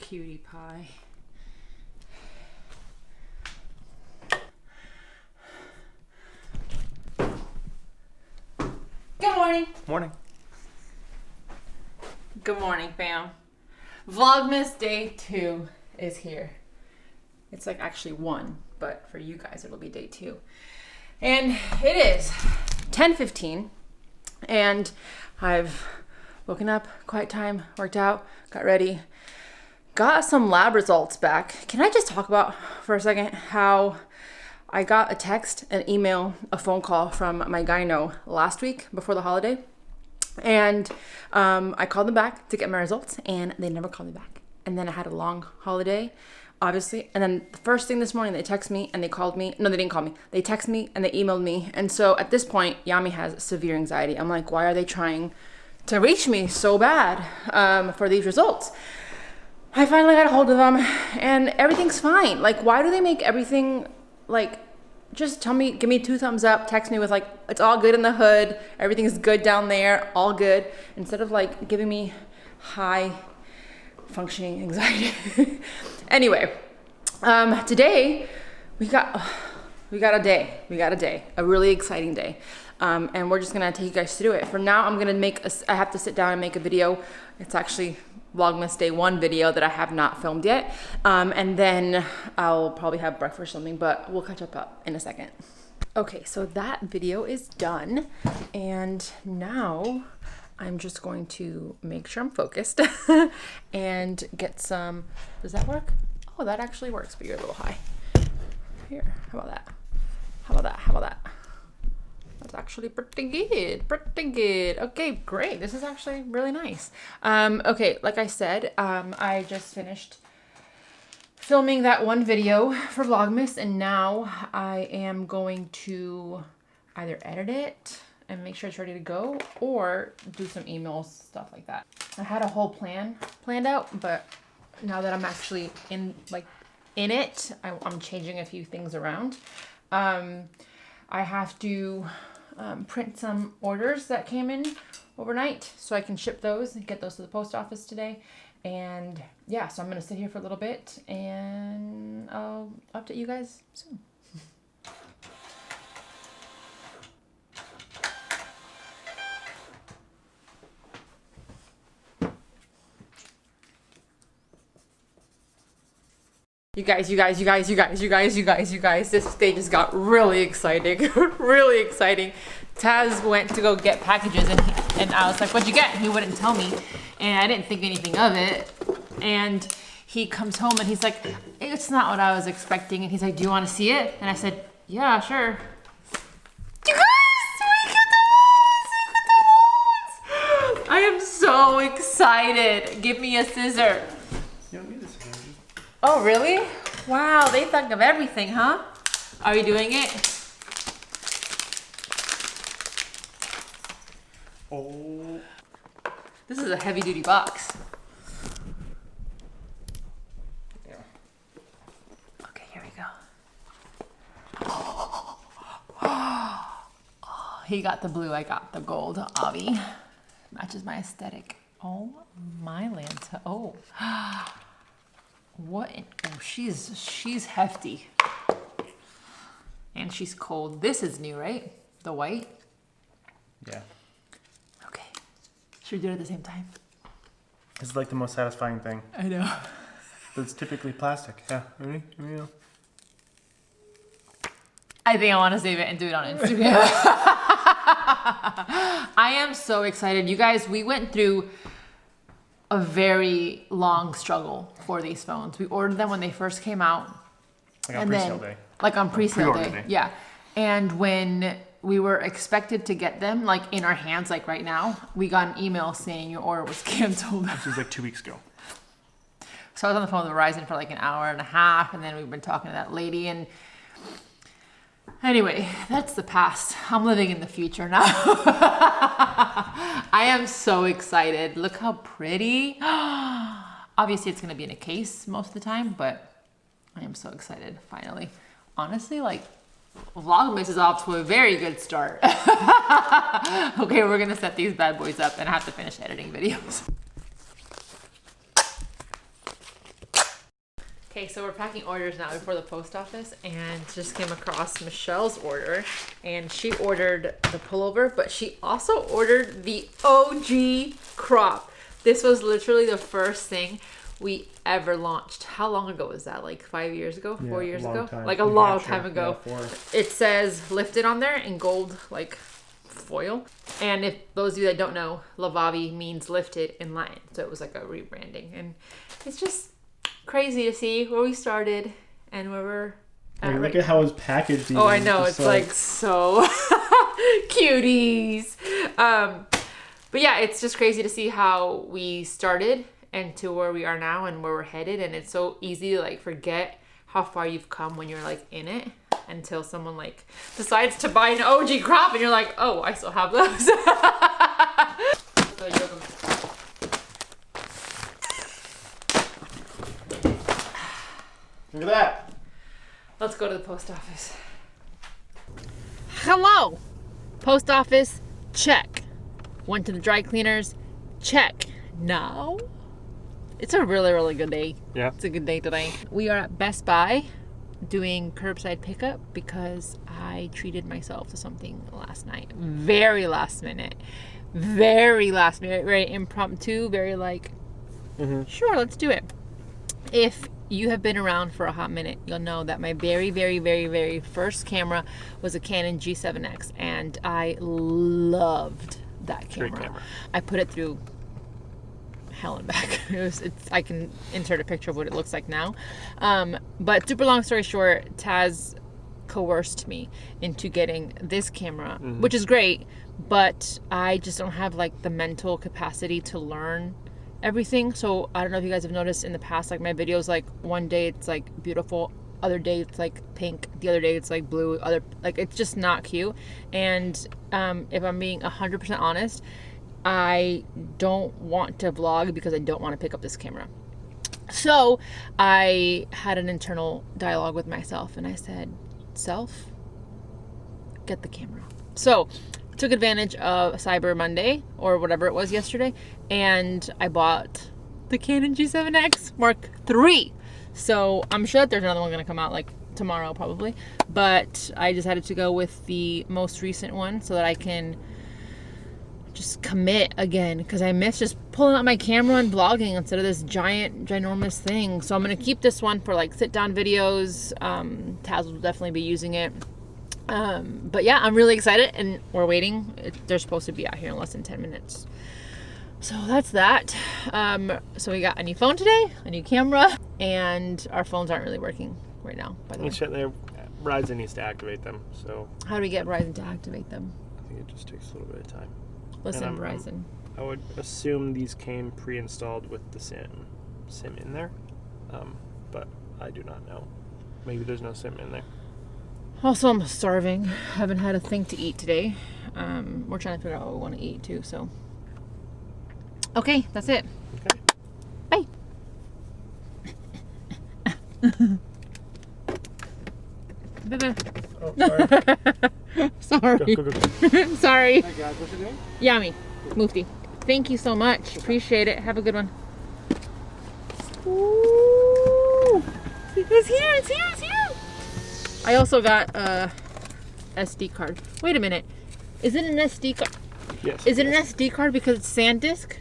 cutie pie. Good morning. Morning. Good morning, fam. Vlogmas day 2 is here. It's like actually 1, but for you guys it'll be day 2. And it is 10:15 and I've woken up, quiet time, worked out, got ready, got some lab results back. Can I just talk about for a second how I got a text, an email, a phone call from my gyno last week before the holiday. And I called them back to get my results and they never called me back. And then I had a long holiday, obviously. And then the first thing this morning, they texted me and they called me. No, they didn't call me. They texted me and they emailed me. And so at this point, Yami has severe anxiety. I'm like, why are they trying to reach me so bad for these results? I finally got a hold of them and everything's fine. Like, why do they make everything like, just tell me, give me 2 thumbs up, text me with like, it's all good in the hood, everything's good down there, all good, instead of like giving me high functioning anxiety. Anyway, today we got a day, a really exciting day. And we're just gonna take you guys through it. For now, I'm gonna I have to sit down and make a video. It's actually Vlogmas day 1 video that I have not filmed yet. And then I'll probably have breakfast or something, but we'll catch up in a second. Okay, so that video is done. And now I'm just going to make sure I'm focused and get some, does that work? Oh, that actually works, but you're a little high. Here, how about that? How about that? How about that? That's actually pretty good. Okay, great. This is actually really nice. Okay, like I said, I just finished filming that 1 video for Vlogmas, and now I am going to either edit it and make sure it's ready to go, or do some emails, stuff like that. I had a whole plan planned out, but now that I'm actually in it, I'm changing a few things around. I have to print some orders that came in overnight so I can ship those and get those to the post office today. And yeah, so I'm gonna sit here for a little bit and I'll update you guys soon. You guys, this day just got really exciting, really exciting. Taz went to go get packages and I was like, what'd you get? And he wouldn't tell me. And I didn't think anything of it. And he comes home and he's like, it's not what I was expecting. And he's like, do you want to see it? And I said, yeah, sure. You guys, we got the ones! I am so excited. Give me a scissor. You don't need a scissor. Oh, really? Wow, they think of everything, huh? Are you doing it? Oh. This is a heavy-duty box. Yeah. Okay, here we go. Oh, he got the blue, I got the gold. Avi. Matches my aesthetic. Oh, my Lanta. Oh. What? Oh, she's hefty. And she's cold. This is new, right? The white? Yeah. Okay. Should we do it at the same time? It's like the most satisfying thing. I know. But it's typically plastic. Yeah. Ready? Here we go. I think I want to save it and do it on Instagram. I am so excited. You guys, we went through a very long struggle for these phones. We ordered them when they first came out. Like on pre-sale day. Like on pre-sale Pre-order day. Yeah. And when we were expected to get them like in our hands, like right now, we got an email saying your order was canceled. This was like 2 weeks ago. So I was on the phone with Verizon for like an hour and a half, and then we've been talking to that lady, and anyway, that's the past. I'm living in the future now. I am so excited. Look how pretty. Obviously, it's going to be in a case most of the time, but I am so excited, finally. Honestly, like, Vlogmas is off to a very good start. Okay, we're going to set these bad boys up and I have to finish editing videos. Okay, so we're packing orders now before the post office, and just came across Michelle's order, and she ordered the pullover, but she also ordered the OG crop. This was literally the first thing we ever launched. How long ago was that? Like 5 years ago? 4 years ago? Like a long time ago. Yeah, it says lifted on there in gold, like foil. And if those of you that don't know, Levavi means lifted in Latin. So it was like a rebranding. And it's just crazy to see where we started and where we're at. Look at how it's packaged. Oh, I know. It's like so cuties. But yeah, it's just crazy to see how we started and to where we are now and where we're headed. And it's so easy to like forget how far you've come when you're like in it until someone like decides to buy an OG crop and you're like, oh, I still have those. Look at that. Let's go to the post office. Hello. Post office, check. Went to the dry cleaners, check. Now, it's a really, really good day. Yeah. It's a good day today. We are at Best Buy doing curbside pickup because I treated myself to something last night. Very last minute. Very last minute. Very impromptu. Very like, sure, let's do it. If you have been around for a hot minute, you'll know that my very, very, very, very first camera was a Canon G7X, and I loved that camera. I put it through hell and back. I can insert a picture of what it looks like now. But super long story short, Taz coerced me into getting this camera, which is great, but I just don't have like the mental capacity to learn everything. So I don't know if you guys have noticed in the past, like my videos, like one day it's like beautiful, other day it's like pink, the other day it's like blue, like it's just not cute. And if I'm being 100% honest, I don't want to vlog because I don't want to pick up this camera. So I had an internal dialogue with myself and I said, self, get the camera. So took advantage of Cyber Monday or whatever it was yesterday, and I bought the Canon G7X Mark III. So I'm sure that there's another one going to come out like tomorrow probably, but I decided to go with the most recent one so that I can just commit again, because I miss just pulling out my camera and vlogging instead of this ginormous thing. So I'm going to keep this one for like sit down videos. Taz will definitely be using it. But yeah, I'm really excited and we're waiting. They're supposed to be out here in less than 10 minutes. So that's that. So we got a new phone today, a new camera, and our phones aren't really working right now, by the way. Verizon needs to activate them. So how do we get Verizon to activate them? I think it just takes a little bit of time. Listen, Verizon. I would assume these came pre-installed with the SIM in there, but I do not know. Maybe there's no SIM in there. Also, I'm starving. Haven't had a thing to eat today. We're trying to figure out what we want to eat too. So, okay, that's it. Okay. Bye. Bye-bye. Oh, sorry. Sorry. Go. Sorry. Hi guys, what you doing? Yummy. Mufti. Thank you so much. Appreciate it. Have a good one. Ooh. It's here. It's here. It's here. I also got a SD card. Wait a minute. Is it an SD card? Yes. Is it an SD card because it's SanDisk?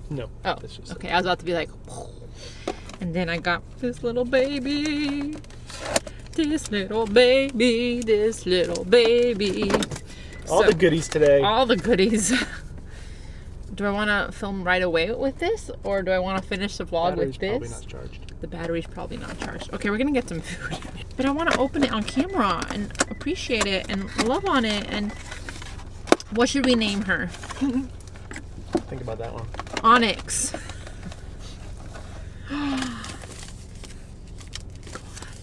No. Oh, okay. I was about to be like, and then I got this little baby. This little baby. This little baby. All the goodies today. All the goodies. Do I want to film right away with this, or do I want to finish the vlog with this? Probably not charged. The battery's probably not charged. Okay, we're gonna get some food. But I want to open it on camera and appreciate it and love on it. And what should we name her? Think about that one. Onyx.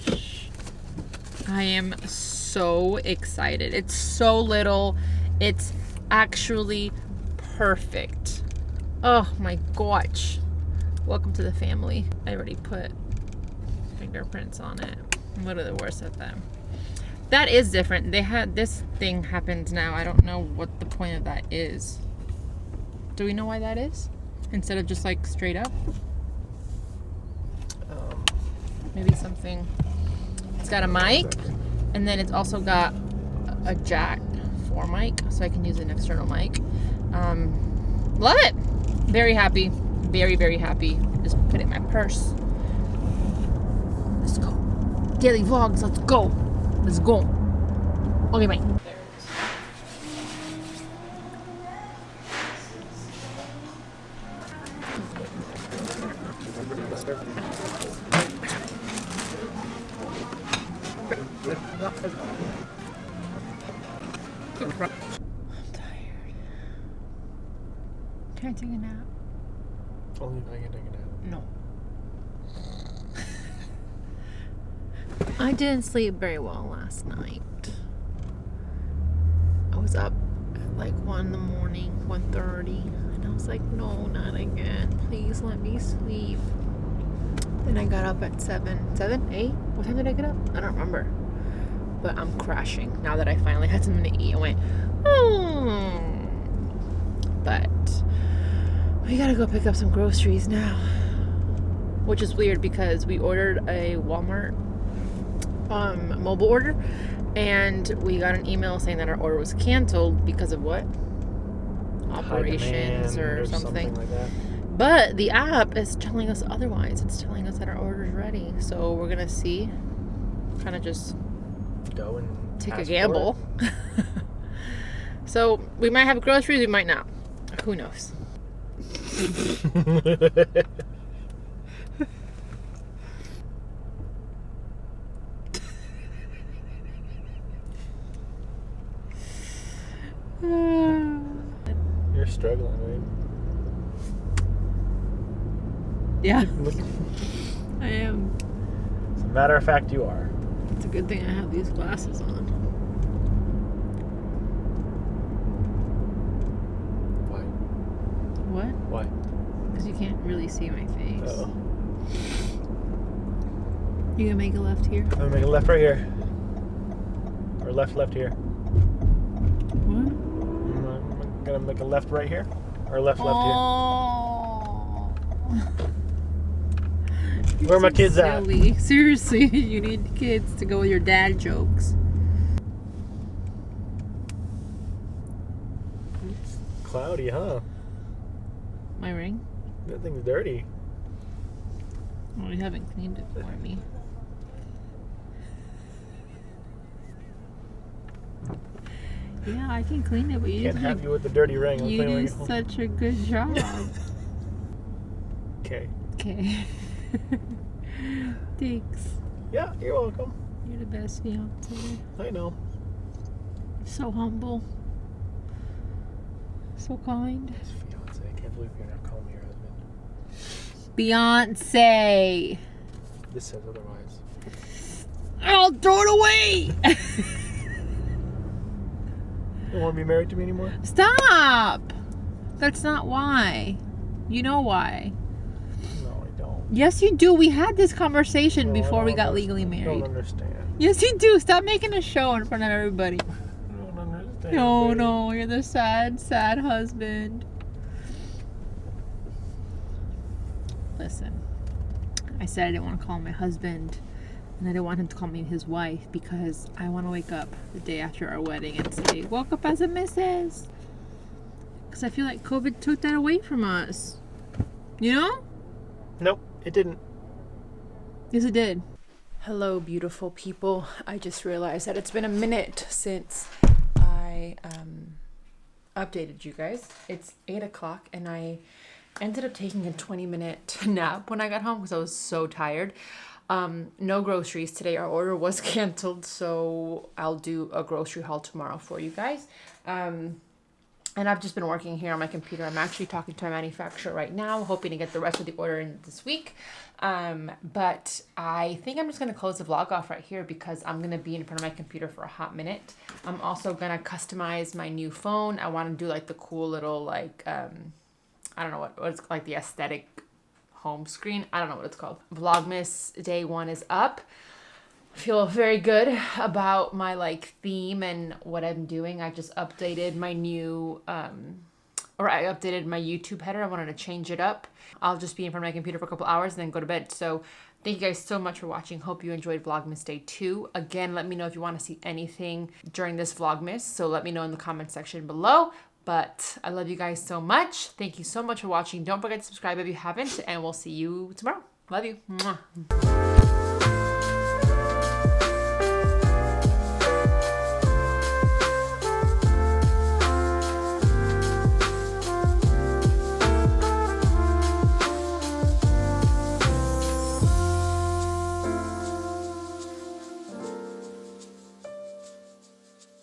Gosh. I am so excited. It's so little. It's actually perfect. Oh my gosh. Welcome to the family. I already put fingerprints on it. What are the worst of them? That is different. They had this thing happens now. I don't know what the point of that is. Do we know why that is? Instead of just like straight up? Maybe something. It's got a mic, and then it's also got a jack for mic, so I can use an external mic. Love it. Very happy. Very, very happy. Just put it in my purse. Let's go. Daily vlogs, let's go. Let's go. Okay, bye. I'm tired. Can I take a nap? Only if I can take a nap. No. I didn't sleep very well last night. I was up at like 1 in the morning, 1:30, and I was like, no, not again. Please let me sleep. Then I got up at 7, 8? What time did I get up? I don't remember. But I'm crashing now that I finally had something to eat. I went, But we gotta go pick up some groceries now. Which is weird because we ordered a Walmart mobile order, and we got an email saying that our order was canceled because of what? Operations or something like that. But the app is telling us otherwise. It's telling us that our order is ready. So we're gonna see. Kind of just go and take a gamble. So we might have groceries, we might not. Who knows? You're struggling, right? Yeah. I am. As a matter of fact, you are. It's a good thing I have these glasses on. Why? What? Why? Because you can't really see my face. Uh-oh. You gonna make a left here? I'm gonna make a left right here. Or left here. What? I'm gonna make a left right here. Or left here. Where are my kids silly. at? Seriously, you need kids to go with your dad jokes. It's cloudy, huh? My ring? That thing's dirty. Well, you haven't cleaned it for me. Yeah, I can clean it, but you Can't have you with the dirty ring. You do such a good job. Okay. Okay. Thanks. Yeah, you're welcome. You're the best fiance. I know. So humble. So kind. His fiance. I can't believe you're not calling me your husband. Beyonce. This says otherwise. I'll throw it away. You don't want to be married to me anymore? Stop. That's not why. You know why. No, I don't. Yes, you do. We had this conversation No, before I we don't got legally understand. married. I don't understand. Yes, you do. Stop making a show in front of everybody. I don't understand. No, babe. no. You're the sad, sad husband. Listen. I said I didn't want to call him my husband. And I didn't want him to call me his wife because I want to wake up the day after our wedding and say, woke up as a missus. Because I feel like COVID took that away from us. You know? Nope, it didn't. Yes, it did. Hello, beautiful people. I just realized that it's been a minute since I updated you guys. It's 8 o'clock and I ended up taking a 20-minute nap when I got home because I was so tired. No groceries today. Our order was canceled, so I'll do a grocery haul tomorrow for you guys. And I've just been working here on my computer. I'm actually talking to our manufacturer right now, hoping to get the rest of the order in this week. But I think I'm just going to close the vlog off right here because I'm going to be in front of my computer for a hot minute. I'm also going to customize my new phone. I want to do like the cool little like, I don't know what it's like, the aesthetic home screen. I don't know what it's called. Vlogmas day 1 is up. I feel very good about my like theme and what I'm doing. I just updated my new I updated my YouTube header. I wanted to change it up. I'll just be in front of my computer for a couple hours and then go to bed. So Thank you guys so much for watching. Hope you enjoyed Vlogmas Day 2. Again, let me know if you want to see anything during this Vlogmas. So let me know in the comment section below. But I love you guys so much. Thank you so much for watching. Don't forget to subscribe if you haven't. And we'll see you tomorrow. Love you. Mwah.